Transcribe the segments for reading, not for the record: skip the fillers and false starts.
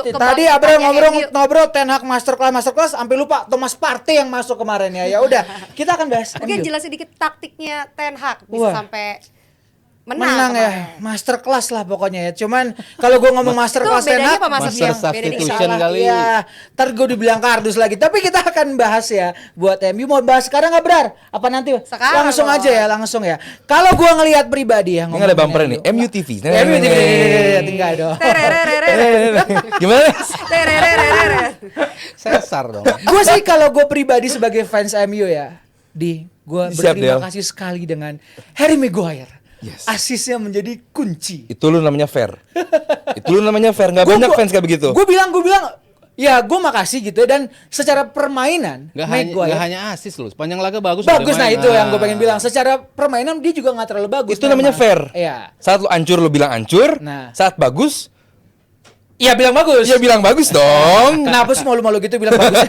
MU Tadi Abra ngobrol Ten Hag masterclass sampai lupa Thomas Partey yang masuk kemarin ya. Ya udah, kita akan bahas Mungkin MU. jelas sedikit taktiknya Ten Hag bisa sampai menang ya, masterclass lah pokoknya ya. Cuman kalau gue ngomong masterclass Ten Hag, master substitution kali. Ya, ntar gue dibilang kardus lagi. Tapi kita akan bahas ya buat MU. Mau bahas sekarang nggak Brar? Apa nanti? Sekarang langsung aja ya, langsung ya. Kalau gue ngelihat pribadi ya, ini ada bumper nih, MU TV. MU TV, tinggal dong. Gimana? Sesar dong. Gue sih kalau gue pribadi sebagai fans MU ya, gue berterima kasih sekali dengan Harry Maguire. Yes. Asisnya menjadi kunci. Itu lu namanya fair. Gak banyak fans kayak begitu. Gue bilang, ya gue makasih gitu ya. Dan secara permainan Gak hanya asis loh, sepanjang laga bagus. Nah itu yang gue pengen bilang. Secara permainan dia juga gak terlalu bagus. Itu namanya fair. Iya. Saat lu hancur lu bilang hancur. Saat bagus, iya bilang bagus. Iya bilang bagus dong. Kenapa sih malu-malu gitu bilang bagus?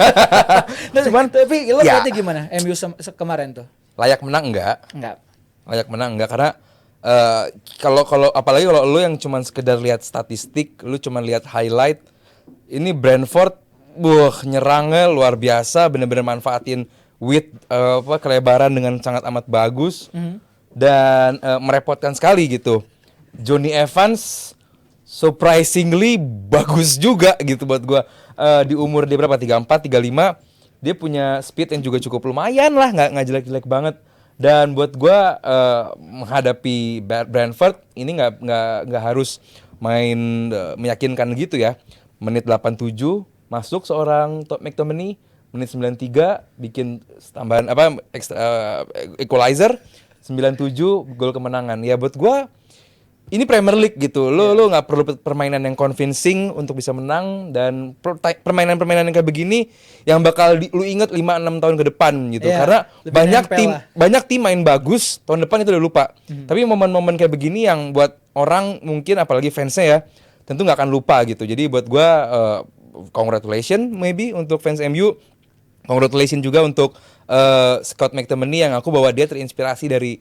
Cuman tapi lo berarti gimana MU kemarin tuh? Layak menang enggak? Layak menang enggak karena kalau apalagi kalau lu yang cuman sekedar lihat statistik, lu cuman lihat highlight, ini Brentford nyerangnya luar biasa, bener-bener manfaatin width kelebaran dengan sangat amat bagus dan merepotkan sekali gitu. Johnny Evans surprisingly bagus juga gitu buat gua. Di umur dia berapa? 34, 35, dia punya speed yang juga cukup lumayan lah, nggak jelek-jelek banget. Dan buat gue menghadapi Brentford ini nggak harus main meyakinkan gitu ya. Menit 87 masuk seorang McTominay, menit 93 bikin tambahan equalizer, 97 gol kemenangan. Ya buat gue ini Premier League gitu. Lo nggak perlu permainan yang convincing untuk bisa menang, dan permainan-permainan yang kayak begini yang bakal lu inget 5-6 tahun ke depan gitu. Karena banyak tim main bagus tahun depan itu udah lupa. Tapi momen-momen kayak begini yang buat orang mungkin apalagi fansnya ya tentu nggak akan lupa gitu. Jadi buat gua congratulations maybe untuk fans MU. Congratulations juga untuk Scott McTominay yang aku bawa dia terinspirasi dari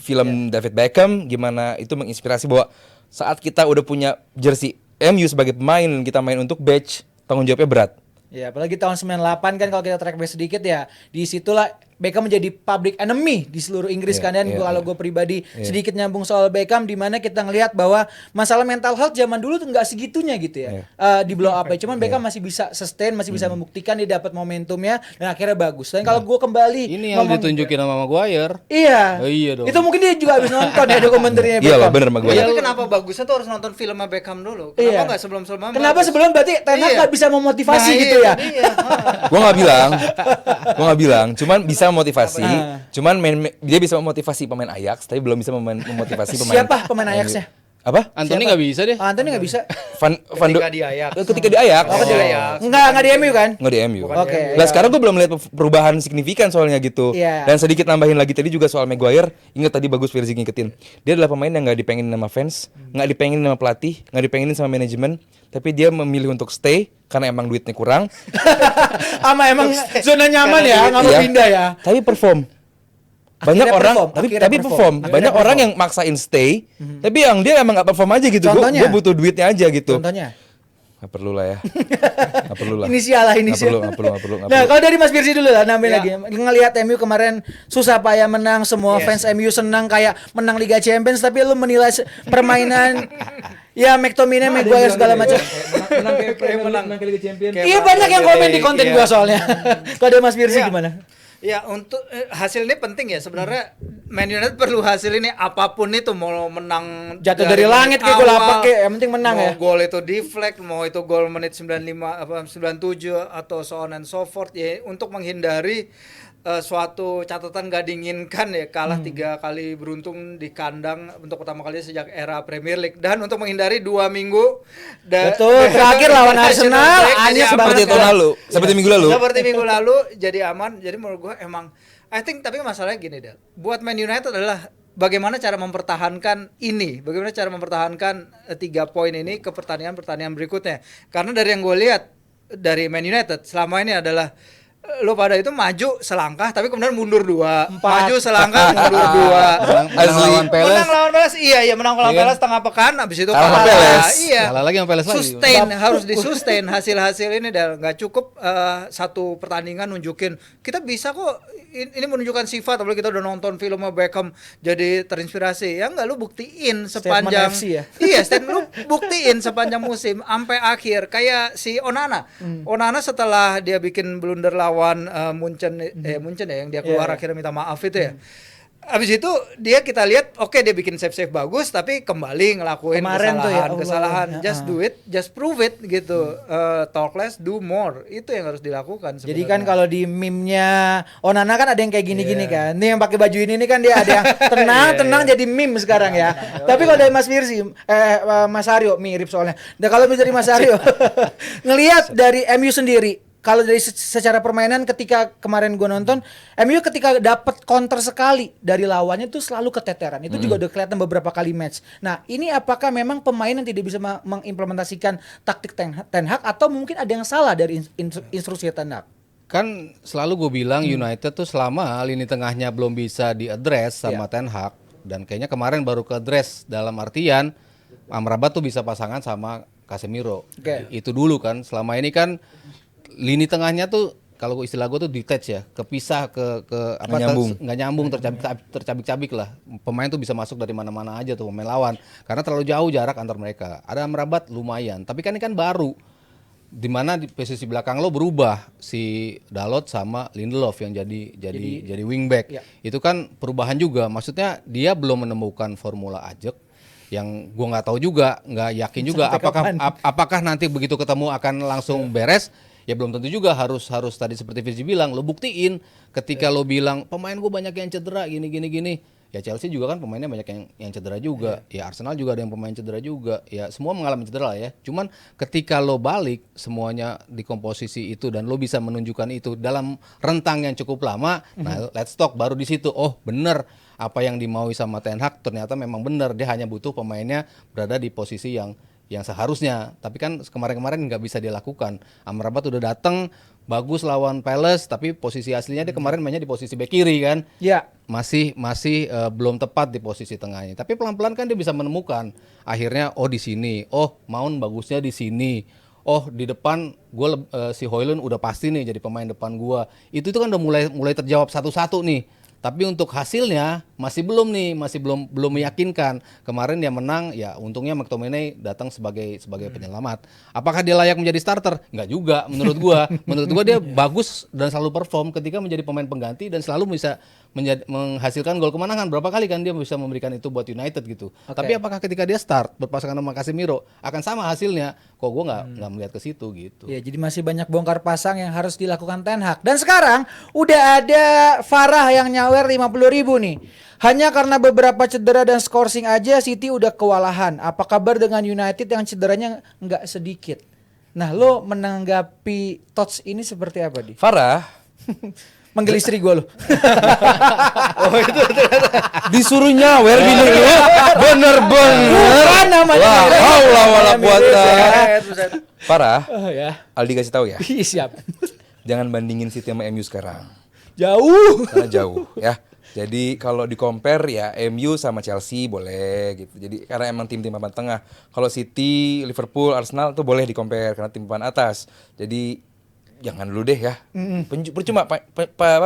film David Beckham, gimana itu menginspirasi bahwa saat kita udah punya jersey MU sebagai pemain dan kita main untuk badge, tanggung jawabnya berat. Ya apalagi tahun 98 kan kalau kita track back sedikit ya, di situlah Beckham menjadi public enemy di seluruh Inggris kan. Dan kalau gue pribadi sedikit nyambung soal Beckham, di mana kita ngelihat bahwa masalah mental health zaman dulu tuh nggak segitunya gitu ya, di blow up ya. Cuman Beckham masih bisa sustain, masih bisa membuktikan dia dapat momentumnya dan akhirnya bagus. Dan kalau gue kembali ini yang ditunjukin sama Maguire. Iya. Iya dong. Itu mungkin dia juga habis nonton ya dokumenternya Beckham. Iyalah bener Maguire. Tapi kenapa bagusnya tuh harus nonton filmnya Beckham dulu? Kenapa nggak sebelum-sebelumnya? Kenapa sebelum berarti Ten Hag nggak bisa memotivasi gitu ya? Gue nggak bilang, cuman bisa memotivasi. Cuman dia bisa memotivasi pemain Ajax, tapi belum bisa memotivasi pemain. Siapa pemain Ajaxnya? Apa? Anthony nggak bisa deh. Anthony nggak bisa. Ketika di Ajax. Ketika di Ajax. Nggak di MU kan? Nggak di MU. Oke. Nah sekarang gue belum lihat perubahan signifikan soalnya gitu. Dan sedikit nambahin lagi tadi juga soal Maguire. Ingat tadi bagus Virzi ngingetin. Dia adalah pemain yang nggak dipengenin sama fans, nggak dipengenin sama pelatih, nggak dipengenin sama manajemen. Tapi dia memilih untuk stay karena emang duitnya kurang. Ama emang zona nyaman ya, nggak mau pindah ya. Tapi perform. Banyak orang perform. Banyak orang yang maksain stay, tapi yang dia emang nggak perform aja gitu. Gue butuh duitnya aja gitu. Contohnya? Nggak perlu lah ya. Nggak perlu lah. Inisial. Nggak perlu. Nah kalau dari Mas Firzi dulu lah, nambahin lagi. Ngelihat MU kemarin susah payah menang, semua fans MU senang kayak menang Liga Champions, tapi lu menilai permainan ya McTominay, Maguire segala macam. Menang Liga Champions. Iya banyak yang komen di konten gua soalnya. Kalau dari Mas Firzi gimana? Ya untuk hasil ini penting ya sebenarnya. Man United perlu hasil ini apapun itu, mau menang jatuh dari langit kayak gol apa kayak yang penting menang mau ya. Gol itu deflect, mau itu gol menit 95 apa 97 atau so on and so forth ya, untuk menghindari suatu catatan gak diinginkan ya, kalah 3 kali beruntun di kandang untuk pertama kali sejak era Premier League, dan untuk menghindari 2 minggu betul terakhir lawan Arsenal seperti tahun lalu, seperti minggu lalu jadi aman. Jadi menurut gue emang I think, tapi masalahnya gini Del, buat Man United adalah bagaimana cara mempertahankan ini, bagaimana cara mempertahankan 3 poin ini ke pertandingan berikutnya. Karena dari yang gue lihat dari Man United selama ini adalah lu pada itu maju selangkah tapi kemudian mundur 2, Empat. maju selangkah mundur 2. Menang lawan Peles. Menang lawan Peles, iya menang lawan Iya. Peles setengah pekan, habis itu Kalah kalah. Peles. Iya. Kalah lagi sama Peles lagi. Sustain, harus disustain hasil-hasil ini, dan nggak cukup satu pertandingan nunjukin kita bisa kok. Ini menunjukkan sifat, apalagi kita udah nonton filmnya Beckham jadi terinspirasi. Ya nggak, lu buktiin Statement sepanjang FC ya? Iya, lu buktiin sepanjang musim sampai akhir. Kayak si Onana. Onana setelah dia bikin blunder lawan Munchen Munchen ya, yang dia keluar Iya. akhirnya minta maaf itu ya. Habis itu kita lihat dia bikin save bagus, tapi kembali ngelakuin Kemarin tuh ya, kesalahan. Allah. Just do it, just prove it gitu. Talk less, do more. Itu yang harus dilakukan Jadi sebenarnya. kan kalau di meme-nya Onana kan ada yang kayak gini-gini kan. Nih yang pakai baju ini kan dia ada yang tenang jadi meme sekarang ya. Tapi kalau dari Mas Firzi, Mas Aryo mirip soalnya. Nah kalau dari Mas Aryo ngelihat dari MU sendiri, kalau dari secara permainan ketika kemarin gue nonton, MU ketika dapat counter sekali dari lawannya tuh selalu keteteran. Itu juga udah kelihatan beberapa kali match. Nah, ini apakah memang pemain yang tidak bisa mengimplementasikan taktik Ten Hag atau mungkin ada yang salah dari instruksi Ten Hag? Kan selalu gue bilang United tuh selama lini tengahnya belum bisa diadres sama Ten Hag, dan kayaknya kemarin baru ke address dalam artian Amrabat tuh bisa pasangan sama Casemiro. Oke. Itu dulu kan. Selama ini kan lini tengahnya tuh kalau istilah gue tuh detach ya, kepisah ke apa, nggak nyambung, tercabik-cabik lah. Pemain tuh bisa masuk dari mana-mana aja tuh pemain lawan karena terlalu jauh jarak antar mereka. Ada Amrabat lumayan, tapi kan ini kan baru. Dimana di posisi belakang lo berubah, si Dalot sama Lindelof yang jadi wingback. Ya. Itu kan perubahan juga. Maksudnya dia belum menemukan formula ajak yang gua nggak tahu juga, nggak yakin juga apakah nanti begitu ketemu akan langsung beres. Ya belum tentu juga, harus tadi seperti Firzi bilang, lo buktiin ketika lo bilang pemain gue banyak yang cedera gini. Ya Chelsea juga kan pemainnya banyak yang cedera juga. Ya Arsenal juga ada yang pemain cedera juga. Ya semua mengalami cedera lah ya. Cuman ketika lo balik semuanya di komposisi itu dan lo bisa menunjukkan itu dalam rentang yang cukup lama, nah let's talk baru di situ. Oh bener, apa yang dimaui sama Ten Hag ternyata memang bener. Dia hanya butuh pemainnya berada di posisi yang seharusnya, tapi kan kemarin nggak bisa dilakukan. Amrabat udah datang bagus lawan Palace, tapi posisi aslinya dia kemarin mainnya di posisi bek kiri kan. Ya. Masih belum tepat di posisi tengahnya. Tapi pelan-pelan kan dia bisa menemukan. Akhirnya di sini, Mount bagusnya di sini. Di depan si Højlund udah pasti nih jadi pemain depan gua. Itu kan udah mulai terjawab satu-satu nih. Tapi untuk hasilnya masih belum meyakinkan. Kemarin dia menang, ya untungnya McTominay datang sebagai penyelamat. Apakah dia layak menjadi starter? Enggak juga menurut gua. Menurut gua dia bagus dan selalu perform ketika menjadi pemain pengganti dan selalu bisa menghasilkan gol kemenangan. Berapa kali kan dia bisa memberikan itu buat United gitu. Okay. Tapi apakah ketika dia start berpasangan sama Casemiro akan sama hasilnya? Kok gua nggak melihat ke situ gitu. Ya, jadi masih banyak bongkar pasang yang harus dilakukan Ten Hag. Dan sekarang udah ada Farah yang nyawer 50.000 nih. Hanya karena beberapa cedera dan skorsing aja City udah kewalahan. Apa kabar dengan United yang cederanya nggak sedikit? Nah, lo menanggapi thoughts ini seperti apa, Di? Farah Manggil istri gue lo. disuruh nyawer bini lu. Bener-bener. Bukan namanya. Wah, haula wala quwata. Buset. Farah, Ya. Aldi kasih tahu ya. Ih, siap. Jangan bandingin City sama MU sekarang. Jauh. Karena jauh ya. Jadi kalau di compare ya MU sama Chelsea boleh gitu. Jadi karena emang tim-tim papan tengah. Kalau City, Liverpool, Arsenal tuh boleh di compare karena tim papan atas. Jadi jangan dulu deh ya. Percuma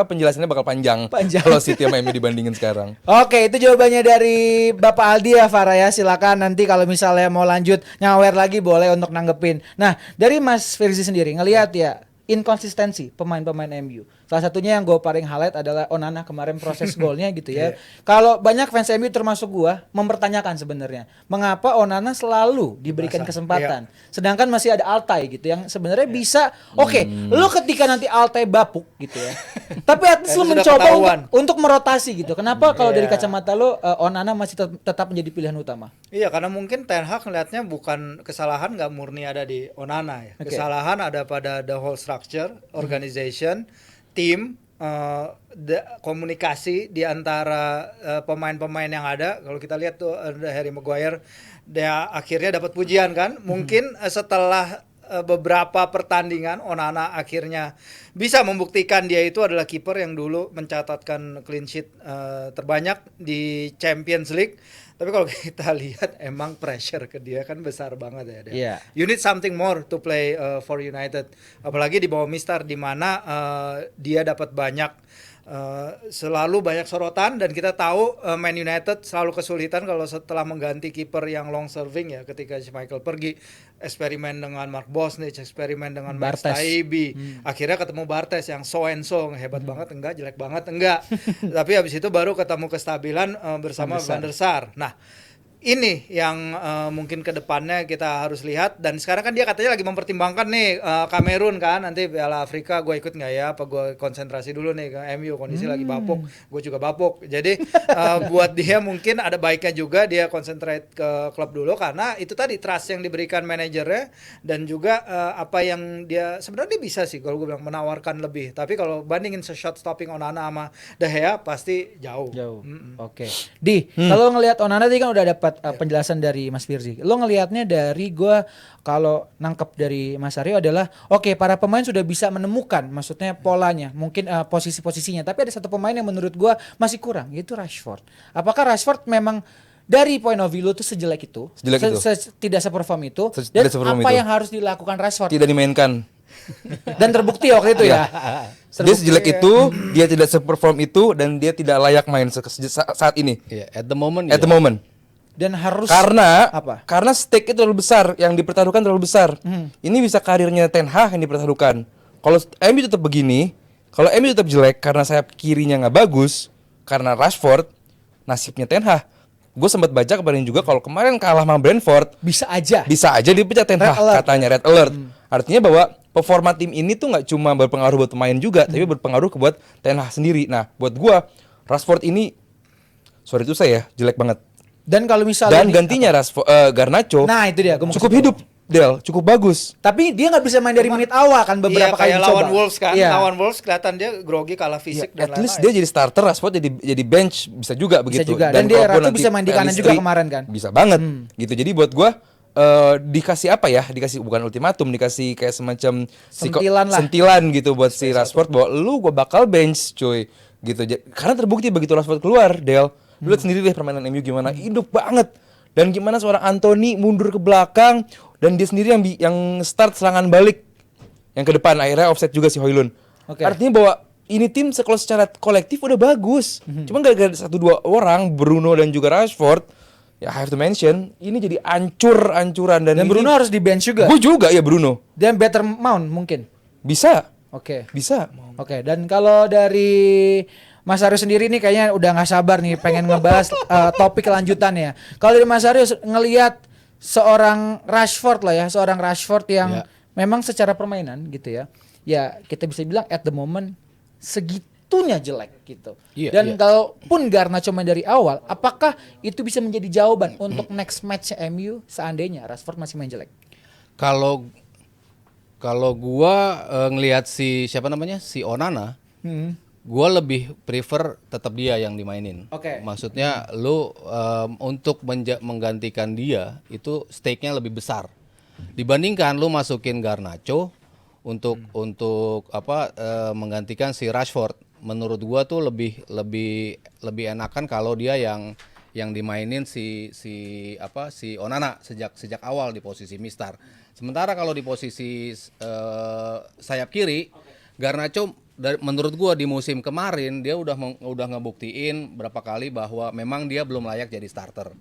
penjelasannya bakal panjang. Kalau City sama MU dibandingin sekarang. Oke, itu jawabannya dari Bapak Aldi ya, Farah ya. Silakan nanti kalau misalnya mau lanjut nyawer lagi boleh untuk nanggepin. Nah, dari Mas Firzi sendiri ngelihat ya inkonsistensi pemain-pemain MU. Salah satunya yang gue paling highlight adalah Onana kemarin proses golnya gitu ya. Kalau banyak fans MU termasuk gue mempertanyakan sebenarnya mengapa Onana selalu diberikan kesempatan, sedangkan masih ada Altay gitu yang sebenarnya bisa. Oke, lu ketika nanti Altay bapuk gitu ya, tapi at least lu Sudah mencoba ketahuan. untuk merotasi gitu. Kenapa kalau dari kacamata lu Onana masih tetap menjadi pilihan utama? Iya, karena mungkin Ten Hag ngelihatnya bukan kesalahan nggak murni ada di Onana ya. Oke. Kesalahan ada pada the whole structure, organization, tim, komunikasi di antara pemain-pemain yang ada. Kalau kita lihat tuh ada Harry Maguire, dia akhirnya dapat pujian kan. Mungkin setelah beberapa pertandingan Onana akhirnya bisa membuktikan dia itu adalah kiper yang dulu mencatatkan clean sheet terbanyak di Champions League. Tapi kalau kita lihat emang pressure ke dia kan besar banget ya. Iya. You need something more to play for United. Apalagi di bawah Mister di mana dia dapat selalu banyak sorotan, dan kita tahu Man United selalu kesulitan kalau setelah mengganti kiper yang long serving ya, ketika Michael pergi, eksperimen dengan Mark Bosnich, eksperimen dengan Max Bartes. Taibi, akhirnya ketemu Bartes yang so and so, hebat banget enggak, jelek banget enggak. Tapi habis itu baru ketemu kestabilan bersama Van der Sar. Nah, ini yang mungkin ke depannya kita harus lihat. Dan sekarang kan dia katanya lagi mempertimbangkan nih Kamerun kan, nanti Piala Afrika gue ikut nggak ya, apa gue konsentrasi dulu nih ke MU, kondisi lagi bapuk, gue juga bapuk. Jadi buat dia mungkin ada baiknya juga dia konsentrate ke klub dulu, karena itu tadi trust yang diberikan manajernya, dan juga apa yang dia sebenarnya dia bisa sih kalau gue bilang menawarkan lebih. Tapi kalau bandingin shot stopping Onana sama De Gea pasti jauh. Oke. Kalau ngelihat Onana tadi kan udah dapat penjelasan dari Mas Firzi. Lo ngelihatnya dari gue, kalau nangkep dari Mas Aryo adalah oke, para pemain sudah bisa menemukan maksudnya polanya, mungkin posisi-posisinya. Tapi ada satu pemain yang menurut gue masih kurang, yaitu Rashford. Apakah Rashford memang dari point of view lo tuh sejelek itu? Tidak seperform itu? Dan apa yang harus dilakukan Rashford? Tidak dimainkan. Dan terbukti waktu itu ya. Dia sejelek itu, dia tidak seperform itu, dan dia tidak layak main saat ini. Yeah, at the moment. At the moment. Dan harus karena stake itu terlalu besar, yang dipertaruhkan terlalu besar. Ini bisa karirnya Ten Hag yang dipertaruhkan. Kalau MU tetap begini, kalau MU tetap jelek karena sayap kirinya nggak bagus, karena Rashford, nasibnya Ten Hag. Gue sempat baca kemarin juga kalau kemarin kalah sama Brentford, bisa aja dipecat Ten Hag, katanya red alert. Artinya bahwa performa tim ini tuh nggak cuma berpengaruh buat pemain juga, tapi berpengaruh ke buat Ten Hag sendiri. Nah, buat gue Rashford ini, sorry itu saya jelek banget. Dan kalau misalnya gantinya Garnacho, nah itu dia, cukup hidup, Del, cukup bagus. Tapi dia nggak bisa main dari menit awal kan, beberapa kali kayak dicoba. lawan Wolves kan, lawan Wolves kelihatan dia grogi, kalah fisik dan At least dia jadi starter, Rashford jadi bench bisa juga begitu. Juga. Dan dia Ratu bisa main di kanan juga kemarin kan. Bisa banget, gitu. Jadi buat gua dikasih apa ya? Dikasih bukan ultimatum, dikasih kayak semacam sentilan gitu buat si Rashford bahwa gua bakal bench, cuy. Gitu. Karena terbukti begitu Rashford keluar, Del. Lu lihat sendiri deh permainan MU gimana, hidup banget. Dan gimana seorang Anthony mundur ke belakang, dan dia sendiri yang start serangan balik yang ke depan, akhirnya offset juga si Højlund. Artinya bahwa ini tim kalau secara kolektif udah bagus. Cuma gara-gara 1-2 orang, Bruno dan juga Rashford, ya I have to mention, ini jadi ancur-ancuran. Dan Bruno harus di bench juga. Gue juga ya Bruno. Dan better mount mungkin. Bisa. Bisa. Dan kalau dari Mas Aryo sendiri nih kayaknya udah nggak sabar nih pengen ngebahas topik lanjutannya. Kalau dari Mas Aryo ngelihat seorang Rashford yang memang secara permainan gitu ya, ya kita bisa bilang at the moment segitunya jelek gitu. Dan kalaupun Garnacho main dari awal, apakah itu bisa menjadi jawaban untuk next match MU seandainya Rashford masih main jelek? Kalau gua ngelihat si Onana, gue lebih prefer tetap dia yang dimainin. Maksudnya lu untuk menggantikan dia itu stake-nya lebih besar dibandingkan lu masukin Garnacho untuk menggantikan si Rashford. Menurut gue tuh lebih enakan kalau dia yang dimainin si Onana sejak awal di posisi Mistar. Sementara kalau di posisi sayap kiri, Garnacho menurut gua di musim kemarin dia udah ngebuktiin berapa kali bahwa memang dia belum layak jadi starter.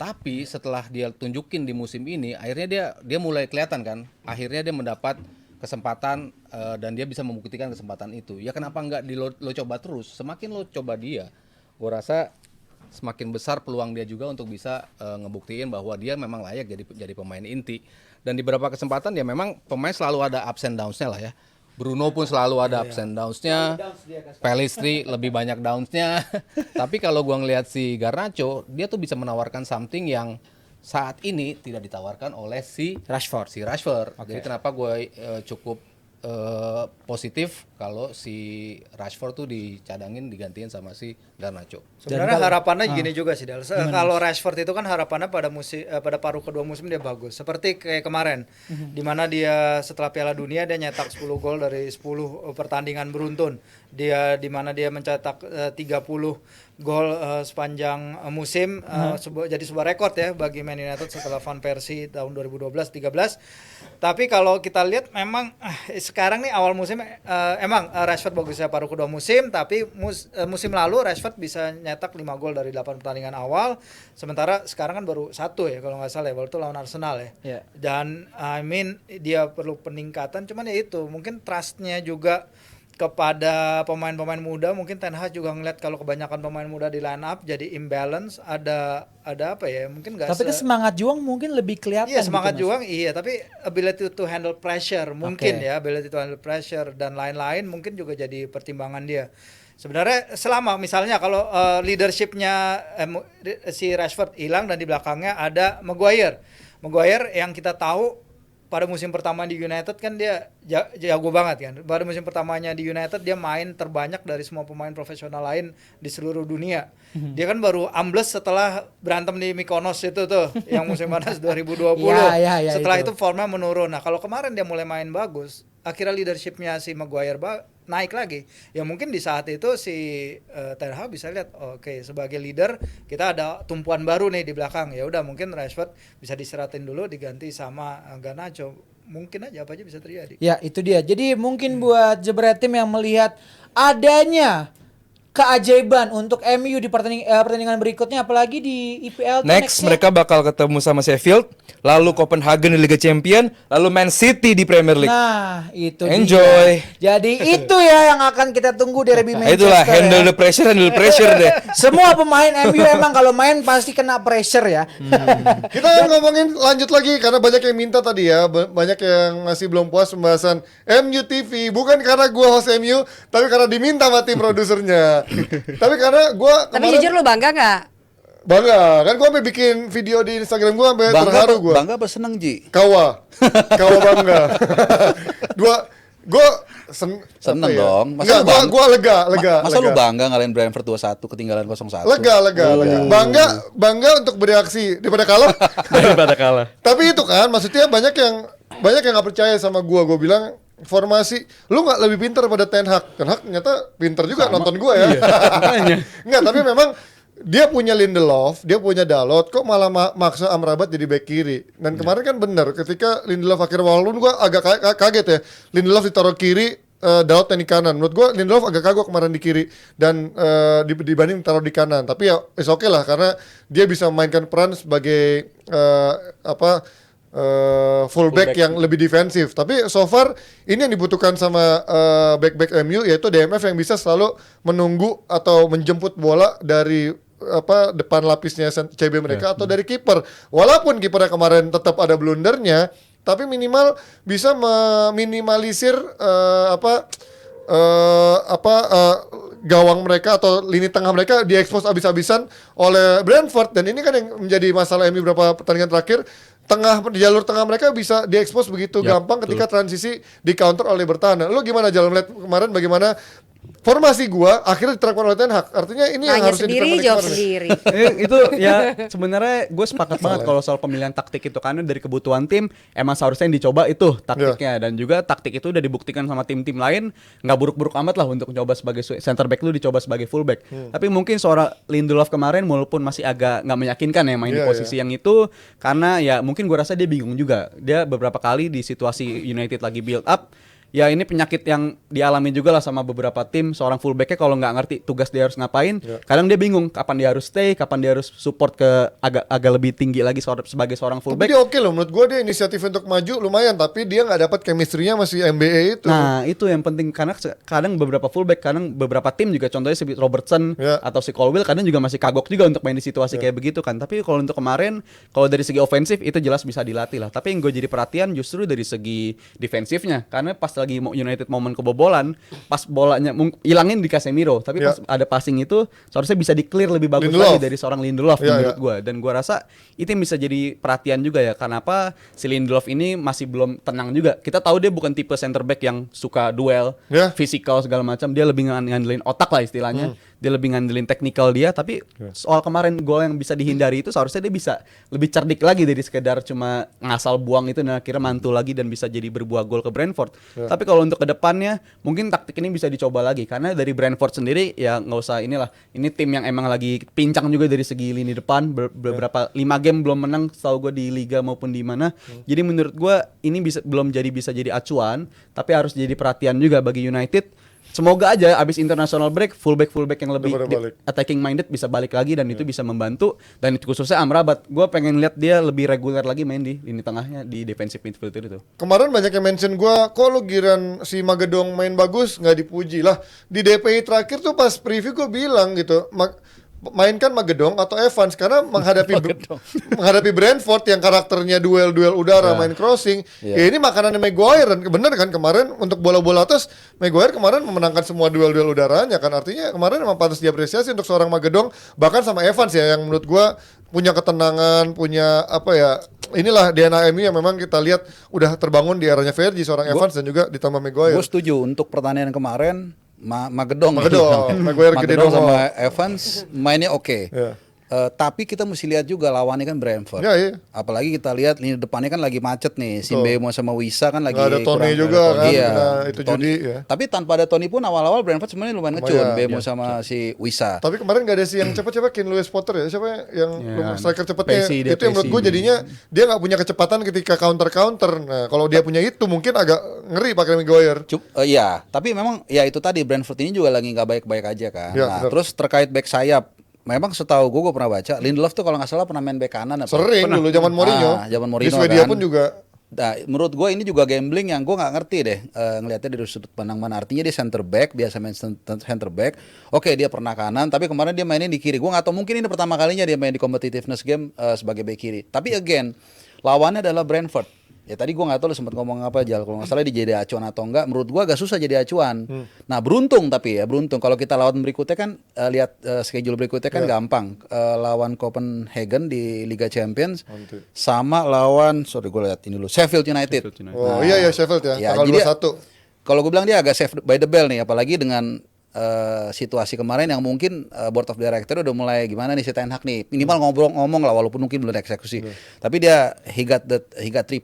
Tapi setelah dia tunjukin di musim ini, akhirnya dia mulai kelihatan kan. Akhirnya dia mendapat kesempatan dan dia bisa membuktikan kesempatan itu. Ya kenapa enggak lo coba terus? Semakin lo coba dia, gua rasa semakin besar peluang dia juga untuk bisa ngebuktiin bahwa dia memang layak jadi pemain inti. Dan di beberapa kesempatan ya memang pemain selalu ada ups and downs-nya lah ya. Bruno pun selalu ada ups and downs-nya. Pellistri lebih banyak downs-nya. Tapi kalau gua ngelihat si Garnacho, dia tuh bisa menawarkan something yang saat ini tidak ditawarkan oleh si Rashford. Jadi kenapa gue cukup positif kalau si Rashford tuh dicadangin digantiin sama si Garnacho. Sebenarnya harapannya gini juga sih Dal. Kalau Rashford itu kan harapannya pada paruh kedua musim dia bagus. Seperti kayak kemarin di mana dia setelah Piala Dunia dia nyetak 10 gol dari 10 pertandingan beruntun. Dia di mana dia mencetak 30 gol sepanjang musim jadi sebuah rekor ya bagi Man United setelah Van Persie tahun 2012-13. Tapi kalau kita lihat memang sekarang nih awal musim emang Rashford bagusnya paruh kedua musim, tapi musim lalu Rashford bisa nyetak 5 gol dari 8 pertandingan awal, sementara sekarang kan baru 1 ya kalau nggak salah ya, baru itu lawan Arsenal ya. Yeah. Dan dia perlu peningkatan, cuman ya itu mungkin trustnya juga kepada pemain-pemain muda. Mungkin Ten Hag juga ngeliat kalau kebanyakan pemain muda di line up jadi imbalance, ada apa ya, mungkin nggak. Tapi semangat juang mungkin lebih kelihatan. Iya, semangat gitu, juang iya, tapi ability to handle pressure mungkin ya, ability to handle pressure dan lain-lain mungkin juga jadi pertimbangan dia. Sebenarnya selama misalnya kalau leadershipnya si Rashford hilang dan di belakangnya ada Maguire yang kita tahu pada musim pertama di United kan dia jago banget kan. Pada musim pertamanya di United dia main terbanyak dari semua pemain profesional lain di seluruh dunia. Dia kan baru ambles setelah berantem di Mykonos itu tuh yang musim panas 2020. Ya, Setelah itu formnya menurun. Nah, kalau kemarin dia mulai main bagus, akhirnya leadershipnya si Maguire naik lagi. Ya mungkin di saat itu si Ten Hag bisa lihat, oke, sebagai leader kita ada tumpuan baru nih di belakang. Ya udah mungkin Rashford bisa diseratin dulu diganti sama Garnacho. Mungkin aja apa aja bisa terjadi. Ya, itu dia. Jadi mungkin buat Jebret Tim yang melihat adanya keajaiban untuk MU di pertandingan berikutnya, apalagi di IPL. Next mereka bakal ketemu sama Sheffield, lalu Copenhagen di Liga Champion, lalu Man City di Premier League. Nah, itu Enjoy. dia. Jadi itu ya yang akan kita tunggu di derby Manchester. Itulah handle the pressure deh. Semua pemain MU emang kalau main pasti kena pressure ya. Kita ngomongin lanjut lagi karena banyak yang minta tadi ya, banyak yang masih belum puas pembahasan MU TV, bukan karena gua host MU, tapi karena diminta sama tim produsernya. Tapi karena gua Tapi jujur lu bangga nggak? bangga, kan gua sampai bikin video di Instagram gua sampai terharu gua. Bangga apa seneng, Ji? Kawa bangga. Gua Seneng apa ya? dong. Enggak, gua lega. Masa lu bangga ngalahin Brentford 2-1 ketinggalan 0-1? Lega. Bangga untuk bereaksi daripada kalah. Tapi itu kan maksudnya banyak yang nggak percaya sama gua bilang formasi lu nggak lebih pintar pada Ten Hag. Ten Hag ternyata pintar juga nonton gua ya. Enggak, tapi memang dia punya Lindelof, dia punya Dalot, kok malah maksa Amrabat jadi bek kiri. Dan kemarin kan benar ketika Lindelof akhirnya, walaupun gua agak kaget ya, Lindelof ditaruh kiri, Dalot yang di kanan. Menurut gua Lindelof agak kagok kemarin di kiri dan dibanding taruh di kanan. Tapi ya is oke lah karena dia bisa memainkan peran sebagai fullback yang lebih defensif. Tapi so far ini yang dibutuhkan sama back MU yaitu DMF yang bisa selalu menunggu atau menjemput bola dari depan lapisnya CB mereka atau dari kiper. Walaupun kipernya kemarin tetap ada blundernya, tapi minimal bisa meminimalisir gawang mereka atau lini tengah mereka diekspos abis-abisan oleh Brentford. Dan ini kan yang menjadi masalah MU beberapa pertandingan terakhir, di jalur tengah mereka bisa diekspos begitu gampang ketika transisi di counter oleh bertahan. Lu gimana Jalan melihat kemarin bagaimana formasi gua akhirnya diterapkan oleh Ten Hag? Artinya ini yang harusnya jawab sendiri. Itu ya sebenarnya gue sepakat banget kalau soal pemilihan taktik itu, karena dari kebutuhan tim emang seharusnya yang dicoba itu taktiknya. Dan juga taktik itu udah dibuktikan sama tim-tim lain nggak buruk-buruk amat lah untuk coba sebagai center back, lu dicoba sebagai full back. Tapi mungkin seorang Lindelof kemarin walaupun masih agak nggak meyakinkan ya main di posisi yang itu, karena ya mungkin gue rasa dia bingung juga. Dia beberapa kali di situasi United lagi build up, ya ini penyakit yang dialami juga lah sama beberapa tim. Seorang fullbacknya kalau nggak ngerti tugas dia harus ngapain, kadang dia bingung kapan dia harus stay, kapan dia harus support ke agak lebih tinggi lagi sebagai seorang fullback. Tapi dia oke loh, menurut gue dia inisiatif untuk maju lumayan, tapi dia nggak dapat chemistry-nya masih MBA itu. Nah itu yang penting, karena kadang beberapa fullback, kadang beberapa tim juga contohnya si Robertson atau si Colwill kadang juga masih kagok juga untuk main di situasi kayak begitu kan. Tapi kalau untuk kemarin, kalau dari segi ofensif itu jelas bisa dilatih lah. Tapi yang gue jadi perhatian justru dari segi defensifnya, karena pas lagi United momen kebobolan, pas bolanya hilangin di Casemiro, tapi pas ada passing itu seharusnya bisa di-clear lebih bagus Lindelof. lagi dari seorang Lindelof Iya, menurut iya. gue. Dan gue rasa itu yang bisa jadi perhatian juga ya, kenapa si Lindelof ini masih belum tenang juga. Kita tahu dia bukan tipe center back yang suka duel, Iya. physical segala macam, dia lebih ngandelin otak lah istilahnya. Dia lebih ngandelin technical dia, tapi soal kemarin gol yang bisa dihindari itu seharusnya dia bisa lebih cerdik lagi dari sekedar cuma ngasal buang itu dan akhirnya mantul lagi dan bisa jadi berbuah gol ke Brentford. Tapi kalau untuk kedepannya mungkin taktik ini bisa dicoba lagi karena dari Brentford sendiri ya nggak usah inilah, ini tim yang emang lagi pincang juga dari segi lini depan, beberapa 5 game belum menang setahu gue di liga maupun di mana. Jadi menurut gue ini bisa jadi acuan, tapi harus jadi perhatian juga bagi United. Semoga aja abis international break fullback yang lebih Udah pada balik. attacking minded bisa balik lagi dan itu bisa membantu, dan itu khususnya Amrabat. Gue pengen lihat dia lebih reguler lagi main di lini tengahnya di defensive midfield itu. Kemarin banyak yang mention gue, kok lu giran si Magedong main bagus nggak dipuji lah. Di DPI terakhir tuh pas preview gue bilang gitu, mainkan Magedong atau Evans karena menghadapi Brentford yang karakternya duel udara, main crossing. Ya ini makanannya Maguire, dan bener kan kemarin untuk bola-bola atas Maguire kemarin memenangkan semua duel udaranya kan, artinya kemarin memang pantas diapresiasi untuk seorang Magedong, bahkan sama Evans ya yang menurut gua punya ketenangan, punya apa ya, inilah DNA MU yang memang kita lihat udah terbangun di eranya Fergie, seorang Evans dan juga ditambah Maguire. Gue setuju untuk pertandingan kemarin Magedong Maguire gede Magedong dong. sama Evans mainnya oke. Iya. Tapi kita mesti lihat juga lawannya kan Brentford. Ya, iya. Apalagi kita lihat lini depannya kan lagi macet nih. Simbemo sama Wisa kan lagi Nggak ada Tony juga kan, Iya. kena itu Tony. judi ya. Tapi tanpa ada Tony pun awal-awal Brentford sebenarnya lumayan ngecun. Lumayan. Bemo sama si Wisa. Tapi kemarin gak ada sih yang cepet-cepet, Lewis Potter ya, siapa yang striker cepetnya, Pacey, dia itu yang menurut gue Pacey. jadinya dia gak punya kecepatan ketika counter. Nah kalau dia punya itu mungkin agak ngeri pakai Maguire. Iya, tapi memang ya itu tadi Brentford ini juga lagi nggak baik-baik aja kan. Ya, Nah, benar. terus terkait back sayap, memang setahu gue pernah baca Lindelof tuh kalau nggak salah pernah main back kanan apa? Sering dulu zaman Mourinho. Zaman Di Mourinho Swedia kan. pun juga. Nah, menurut gue ini juga gambling yang gue nggak ngerti deh, ngelihatnya dari sudut pandang mana. Artinya dia center back, biasa main center back. Oke, dia pernah kanan, tapi kemarin dia mainin di kiri. Gue nggak tahu, mungkin ini pertama kalinya dia main di competitiveness game sebagai back kiri. Tapi again, lawannya adalah Brentford. Ya tadi gue nggak tahu lu sempat ngomong apa aja, kalau nggak salah dia jadi acuan atau enggak. Menurut gue agak susah jadi acuan. Nah beruntung kalau kita lawan berikutnya kan lihat schedule berikutnya kan gampang. Lawan Copenhagen di Liga Champions sama lawan gue lihat ini dulu Sheffield United. Oh iya Sheffield ya, tanggal jadi 21. kalau gue bilang dia agak save by the bell nih, apalagi dengan situasi kemarin yang mungkin board of director udah mulai gimana nih si Ten Hag nih, minimal ngomong lah walaupun mungkin belum eksekusi. Tapi dia he got 3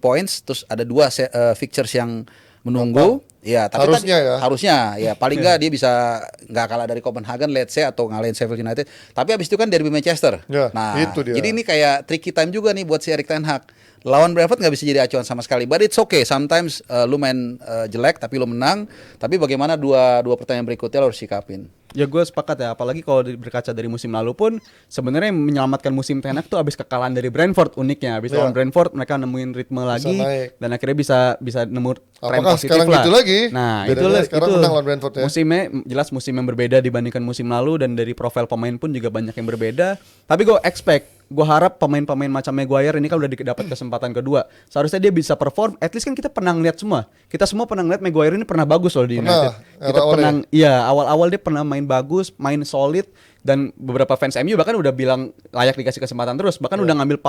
points, terus ada 2 fixtures yang menunggu. Ya, tapi harusnya ya paling nggak dia bisa nggak kalah dari Copenhagen let's say atau ngalahin Sheffield United. Tapi abis itu kan derby Manchester. Ya, Nah, itu dia. jadi ini kayak tricky time juga nih buat si Erik Ten Hag. Lawan Brentford nggak bisa jadi acuan sama sekali. But it's okay. Sometimes lu main jelek tapi lu menang. Tapi bagaimana dua pertandingan berikutnya lo harus sikapin. Ya gue sepakat ya, apalagi kalau berkaca dari musim lalu pun sebenarnya yang menyelamatkan musim Ten Hag tuh abis kekalahan dari Brentford uniknya. Abis lawan Brentford mereka nemuin ritme lagi naik. dan akhirnya bisa nemu tren Apakah positif sekarang lah. gitu lagi? Nah, Bedanya sekarang menang lawan Brentford ya. Musimnya jelas musim yang berbeda dibandingkan musim lalu, dan dari profil pemain pun juga banyak yang berbeda. Tapi gue harap pemain-pemain macam Maguire ini kan udah dapat kesempatan kedua. Seharusnya dia bisa perform. At least kan kita pernah ngeliat semua. Kita semua pernah ngeliat Maguire ini pernah bagus loh di United. Kita pernah, iya awal-awal dia pernah main bagus, main solid, dan beberapa fans MU bahkan udah bilang layak dikasih kesempatan terus. Bahkan udah ngambil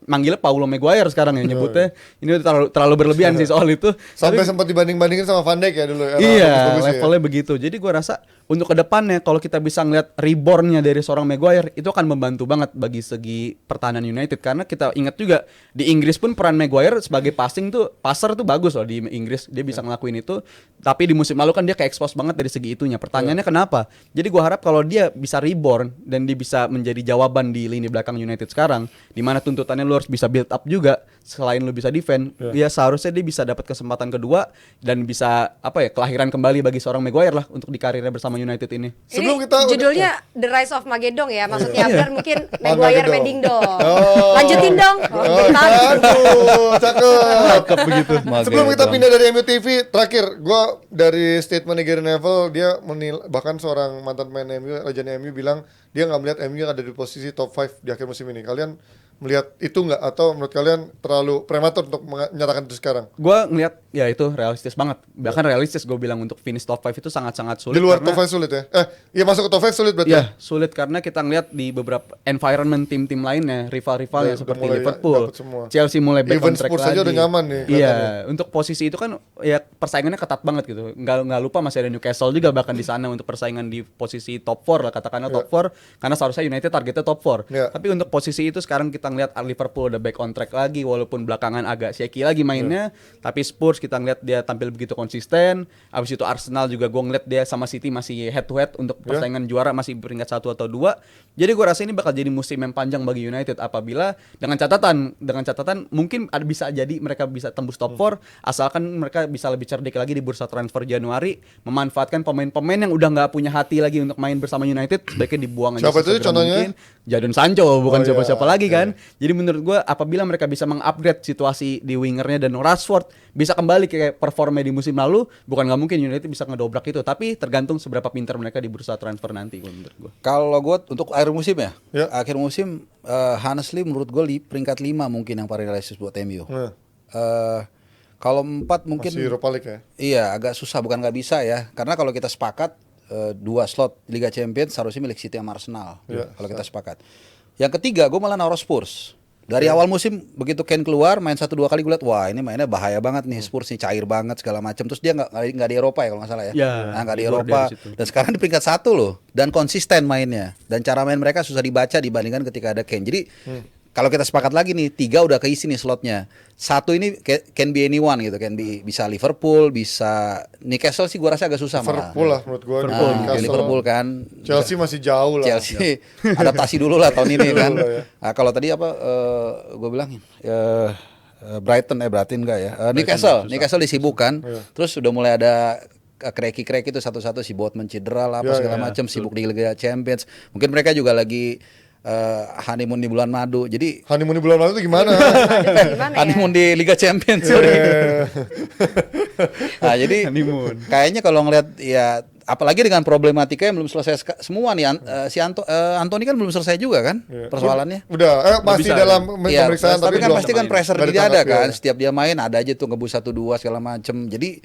manggilnya Paulo Maguire sekarang ya nyebutnya. Ini terlalu berlebihan sih soal itu. Sampai sempat dibanding-bandingin sama Van Dijk ya dulu. Iya, levelnya begitu. Jadi gue rasa untuk kedepannya kalau kita bisa ngeliat reborn-nya dari seorang Maguire, itu akan membantu banget bagi segi pertahanan United. Karena kita ingat juga di Inggris pun peran Maguire sebagai passer tuh bagus loh di Inggris. Dia bisa ngelakuin itu. Tapi di musim lalu kan dia ke-expose banget dari segi itunya. Pertanyaannya kenapa? Jadi gue harap kalau dia bisa reborn dan dia bisa menjadi jawaban di lini belakang United sekarang, di mana tuntutannya lu harus bisa build up juga selain lu bisa defend. Ya seharusnya dia bisa dapat kesempatan kedua dan bisa kelahiran kembali bagi seorang Maguire lah untuk di karirnya bersama United ini. Sebelum Ini kita judulnya The Rise of Magedong ya, maksudnya benar mungkin Magedong. Maguire wedding dong. Lanjutin dong. Aduh, cakep begitu. Sebelum kita pindah dari MU TV, terakhir gue dari statement Gary Neville, dia bahkan seorang mantan pemain MU, legenda MU bilang dia nggak melihat MU ada di posisi top 5 di akhir musim ini. Kalian melihat itu nggak, atau menurut kalian terlalu prematur untuk menyatakan itu sekarang? Gue ngelihat ya itu realistis banget. Bahkan realistis gue bilang untuk finish top 5 itu sangat-sangat sulit. Di luar karena- top 5 sulit ya? Iya masuk ke top 5 sulit berarti. Ya, sulit karena kita ngelihat di beberapa environment tim-tim lainnya, rival-rival Ya, yang udah seperti mulai Liverpool, dapet semua. Chelsea mulai back Even on track Spurs lagi. aja udah nyaman nih Iya, kelihatannya. untuk posisi itu kan ya persaingannya ketat banget gitu. Nggak lupa masih ada Newcastle juga bahkan di sana untuk persaingan di posisi top 4 lah katakanlah top 4 karena seharusnya United targetnya top 4. Ya. Tapi untuk posisi itu sekarang kita ngelihat Liverpool udah back on track lagi walaupun belakangan agak shaky lagi mainnya, tapi Spurs kita ngelihat dia tampil begitu konsisten. Abis itu Arsenal juga gue ngeliat dia sama City masih head to head untuk persaingan juara masih peringkat 1 atau 2. Jadi gue rasa ini bakal jadi musim yang panjang bagi United apabila dengan catatan mungkin bisa jadi mereka bisa tembus top 4 asalkan mereka bisa lebih cerdik lagi di bursa transfer Januari, memanfaatkan pemain-pemain yang udah nggak punya hati lagi untuk main bersama United sebaiknya dibuang aja Siapa itu sesegera contohnya? mungkin. Jadon Sancho bukan Oh, siapa-siapa iya. lagi kan. Jadi menurut gue apabila mereka bisa mengupgrade situasi di wingernya dan Rashford bisa kembali ke performa di musim lalu, bukan nggak mungkin United bisa ngedobrak itu, tapi tergantung seberapa pintar mereka di bursa transfer nanti menurut gue. Kalau gue untuk akhir musim ya, Ya. akhir musim honestly menurut gue peringkat 5 mungkin yang paling realistis buat MU. Nah, Kalau 4 mungkin masih Europa League ya? iya agak susah, bukan nggak bisa ya, karena kalau kita sepakat 2 slot Liga Champions seharusnya milik City sama Arsenal. Ya, Kalau kita sepakat. Yang ketiga gue malah naruh Spurs. Dari awal musim begitu Kane keluar main 1-2 kali gue liat wah ini mainnya bahaya banget nih, Spurs nih cair banget segala macam. Terus dia nggak di Eropa ya kalau nggak salah ya. Ya, Nah, nggak di keluar Eropa dari situ. dan sekarang di peringkat 1 loh dan konsisten mainnya dan cara main mereka susah dibaca dibandingkan ketika ada Kane. Jadi kalau kita sepakat lagi nih 3 udah keisi nih slotnya. 1 ini can be anyone gitu, bisa Liverpool, bisa Newcastle sih gua rasa agak susah malah. Liverpool lah menurut gue. Liverpool kan. Chelsea masih jauh lah. Chelsea adaptasi dulu lah tahun ini kan. Dulu lah ya. Nah, kalau tadi apa gue bilangin Brighton enggak ya. Newcastle disibukkan. Terus sudah mulai ada kreki-kreki itu satu-satu si Botman cedera lah apa segala macam, sibuk di Liga Champions. Mungkin mereka juga lagi honeymoon di bulan madu. Jadi Honeymoon di bulan lalu itu gimana? Gimana ya? honeymoon di Liga Champions. Sorry. Nah, jadi kayaknya kalau ngelihat ya apalagi dengan problematika yang belum selesai semua nih si Anthony kan belum selesai juga kan persoalannya. Udah, masih dalam Iya, pemeriksaan tapi kan belum pasti kan main. pressure Nggak dia ada ditangkap, kan. ya. Setiap dia main ada aja tuh ngebus 1-2 segala macem. Jadi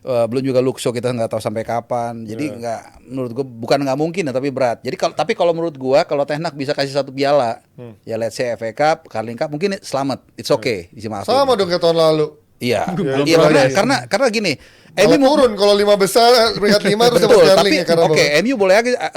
belum juga Luxo kita nggak tahu sampai kapan. Jadi nggak, menurut gua bukan nggak mungkin ya, tapi berat. Jadi kalau menurut gua kalau Ten Hag bisa kasih 1 piala, ya let's say FA Cup, Carling Cup, mungkin selamat, it's okay, dimaafin. Sama dong kayak tahun lalu. Iya, Belum iya pernah karena gini, Malah turun kalau 5 besar peringkat 5 harus dapat betul, Sterling tapi ya karena oke, MU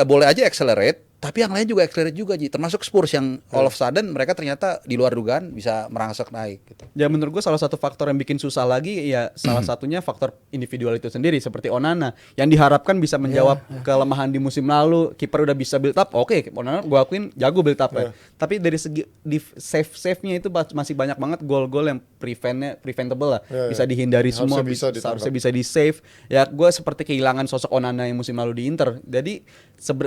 boleh aja accelerate, tapi yang lain juga accelerate juga Ji, termasuk Spurs yang all of sudden mereka ternyata di luar dugaan bisa merangsek naik gitu. Ya menurut gue salah satu faktor yang bikin susah lagi ya salah satunya faktor individual itu sendiri seperti Onana yang diharapkan bisa menjawab kelemahan di musim lalu. Kiper udah bisa build up, oke, Onana gue akuin jago build up ya. Tapi dari segi di save-nya itu masih banyak banget gol-gol yang preventable lah, bisa dihindari semua, seharusnya bisa di save. Ya gue seperti kehilangan sosok Onana yang musim lalu di Inter. Jadi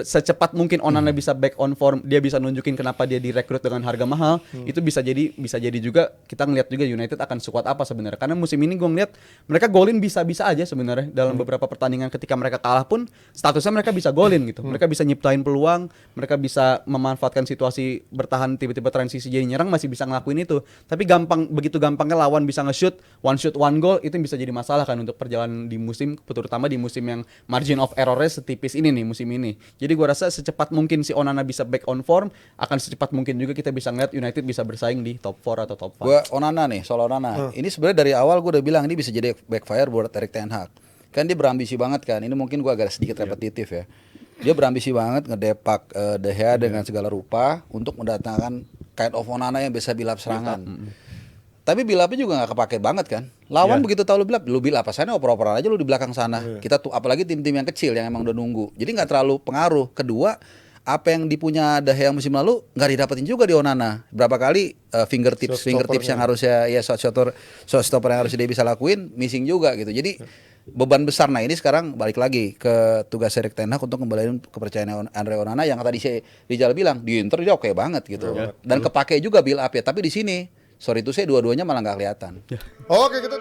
secepat mungkin Onana bisa back on form, dia bisa nunjukin kenapa dia direkrut dengan harga mahal, itu bisa jadi juga kita ngelihat juga United akan sekuat apa sebenarnya. Karena musim ini gue ngeliat mereka golin bisa-bisa aja sebenarnya dalam beberapa pertandingan. Ketika mereka kalah pun statusnya mereka bisa golin gitu. Mereka bisa nyiptain peluang, mereka bisa memanfaatkan situasi bertahan tiba-tiba transisi jadi nyerang, masih bisa ngelakuin itu. Tapi begitu gampangnya lawan bisa nge-shoot, one shot one goal, itu bisa jadi masalah kan untuk perjalanan di musim, terutama di musim yang margin of errornya setipis ini nih musim ini. Jadi gue rasa secepat mungkin si Onana bisa back on form, akan secepat mungkin juga kita bisa ngeliat United bisa bersaing di top 4 atau top 5. Gua Onana nih, soal Onana. Ini sebenarnya dari awal gue udah bilang ini bisa jadi backfire buat Erik ten Hag. Kan dia berambisi banget kan. Ini mungkin gue agak sedikit repetitif ya. Dia berambisi banget ngedepak De Gea dengan segala rupa untuk mendatangkan kind of Onana yang bisa build up serangan. Tapi build up-nya juga gak kepake banget kan. Lawan begitu tahu lu build up sana oper-operan aja lu di belakang sana. Kita tuh apalagi tim-tim yang kecil yang emang udah nunggu. Jadi gak terlalu pengaruh. Kedua, apa yang dipunya De Gea musim lalu nggak didapetin juga di Onana. Berapa kali fingertips yang harusnya ya shot stopper yang harusnya dia bisa lakuin missing juga gitu. Jadi beban besar. Nah ini sekarang balik lagi ke tugas Erik ten Hag untuk kembaliin kepercayaan Andre Onana yang tadi si Rijal bilang di Inter dia oke banget gitu. Dan kepake juga build up ya. Tapi di sini sorry itu saya dua-duanya malah nggak kelihatan. Oke, kita